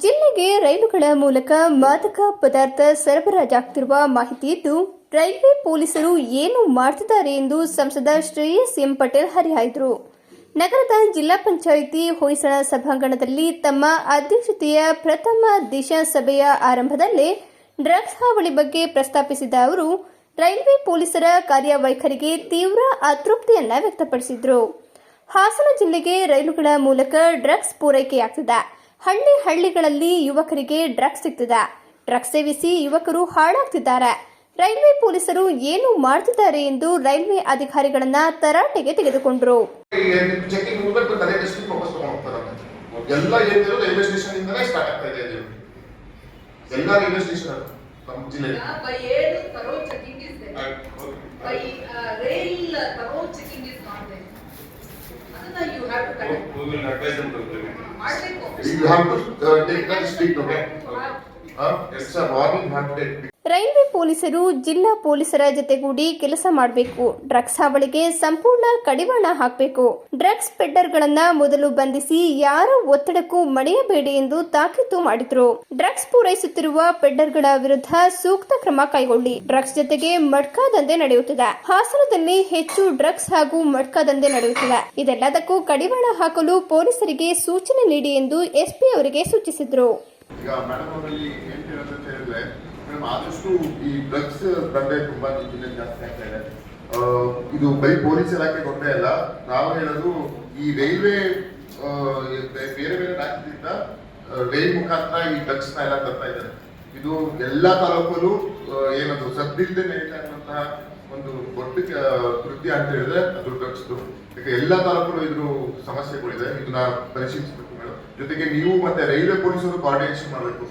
ಜಿಲ್ಲೆಗೆ ರೈಲುಗಳ ಮೂಲಕ ಮಾದಕ ಪದಾರ್ಥ ಸರಬರಾಜಾಗುತ್ತಿರುವ ಮಾಹಿತಿ ಇದ್ದು, ರೈಲ್ವೆ ಪೊಲೀಸರು ಏನು ಮಾಡುತ್ತಿದ್ದಾರೆ ಎಂದು ಸಂಸದ ಶ್ರೇಯಸ್ ಎಂ ಪಟೇಲ್ ಹರಿಹಾಯ್ದರು. ನಗರದ ಜಿಲ್ಲಾ ಪಂಚಾಯಿತಿ ಹೊಯ್ಸಳ ಸಭಾಂಗಣದಲ್ಲಿ ತಮ್ಮ ಅಧ್ಯಕ್ಷತೆಯ ಪ್ರಥಮ ದಿಶಾ ಸಭೆಯ ಆರಂಭದಲ್ಲೇ ಡ್ರಗ್ಸ್ ಹಾವಳಿ ಬಗ್ಗೆ ಪ್ರಸ್ತಾಪಿಸಿದ ಅವರು, ರೈಲ್ವೆ ಪೊಲೀಸರ ಕಾರ್ಯವೈಖರಿಗೆ ತೀವ್ರ ಅತೃಪ್ತಿಯನ್ನ ವ್ಯಕ್ತಪಡಿಸಿದರು. ಹಾಸನ ಜಿಲ್ಲೆಗೆ ರೈಲುಗಳ ಮೂಲಕ ಡ್ರಗ್ಸ್ ಪೂರೈಕೆಯಾಗ್ತಿದೆ. ಹಳ್ಳಿಗಳಲ್ಲಿ ಯುವಕರಿಗೆ ಡ್ರಗ್ಸ್ ಸಿಗ್ತಿದೆ. ಡ್ರಗ್ಸ್ ಸೇವಿಸಿ ಯುವಕರು ಹಾಳಾಗ್ತಿದ್ದಾರೆ. ರೈಲ್ವೆ ಪೊಲೀಸರು ಏನು ಮಾಡ್ತಿದ್ದಾರೆ ಎಂದು ರೈಲ್ವೆ ಅಧಿಕಾರಿಗಳನ್ನ ತರಾಟೆಗೆ ತೆಗೆದುಕೊಂಡರು. You have to connect. We will advise them to implement. You have to take that strict, okay? It's a warning you have to take. Railway ಪೊಲೀಸರು ಜಿಲ್ಲಾ ಪೊಲೀಸರ ಜತೆಗೂಡಿ ಕೆಲಸ ಮಾಡಬೇಕು. ಡ್ರಗ್ಸ್ ಹಾವಳಿಗೆ ಸಂಪೂರ್ಣ ಕಡಿವಾಣ ಹಾಕಬೇಕು. ಡ್ರಗ್ಸ್ ಪೆಡ್ಡರ್ಗಳನ್ನ ಮೊದಲು ಬಂಧಿಸಿ ಯಾರ ಒತ್ತಡಕ್ಕೂ ಮಣಿಯಬೇಡಿ ಎಂದು ತಾಕೀತು ಮಾಡಿದ್ರು. ಡ್ರಗ್ಸ್ ಪೂರೈಸುತ್ತಿರುವ ಪೆಡ್ಡರ್ಗಳ ವಿರುದ್ಧ ಸೂಕ್ತ ಕ್ರಮ ಕೈಗೊಳ್ಳಿ. ಡ್ರಗ್ಸ್ ಜೊತೆಗೆ ಮಡ್ಕಾ ದಂಧೆ ನಡೆಯುತ್ತಿದೆ. ಹಾಸನದಲ್ಲಿ ಹೆಚ್ಚು ಡ್ರಗ್ಸ್ ಹಾಗೂ ಮಡ್ಕಾ ದಂಧೆ ನಡೆಯುತ್ತಿದೆ. ಇದೆಲ್ಲದಕ್ಕೂ ಕಡಿವಾಣ ಹಾಕಲು ಪೊಲೀಸರಿಗೆ ಸೂಚನೆ ನೀಡಿ ಎಂದು ಎಸ್ಪಿ ಅವರಿಗೆ ಸೂಚಿಸಿದರು. ಆದಷ್ಟು ಈ ಡ್ರಗ್ಸ್ ದಂಧೆ ತುಂಬಾ ಜಿಲ್ಲೆಯಲ್ಲಿ ಜಾಸ್ತಿ ಆಗ್ತಾ ಇದೆ. ಇದು ಬರೀ ಪೊಲೀಸ್ ಇಲಾಖೆ ಒಂದೇ ಅಲ್ಲ, ನಾವು ಹೇಳೋದು ಈ ರೈಲ್ವೆ ಬೇರೆ ಬೇರೆ ರಾಜ್ಯದಿಂದ ರೈಲ್ ಮುಖಾಂತರ ಈ ಡ್ರಗ್ಸ್ ಎಲ್ಲ ತರ್ತಾ ಇದ್ದಾರೆ. ಇದು ಎಲ್ಲಾ ತಾಲೂಕಲ್ಲೂ ಏನದು ಸದ್ದಿಲ್ಲದೆ ನಡೀತಾ ಇರುವಂತಹ ಒಂದು ದೊಡ್ಡ ಕೃತ್ಯ ಅಂತ ಹೇಳಿದ್ರೆ ಅದು ಡ್ರಗ್ಸ್. ಯಾಕೆ ಎಲ್ಲಾ ತಾಲೂಕಲ್ಲೂ ಇದ್ರ ಸಮಸ್ಯೆಗಳಿದೆ. ಇದನ್ನ ಪರಿಶೀಲಿಸಬೇಕು. ಜೊತೆಗೆ ನೀವು ಮತ್ತೆ ರೈಲ್ವೆ ಪೊಲೀಸರು ಕೋಆರ್ಡಿನೇಷನ್ ಮಾಡಬೇಕು.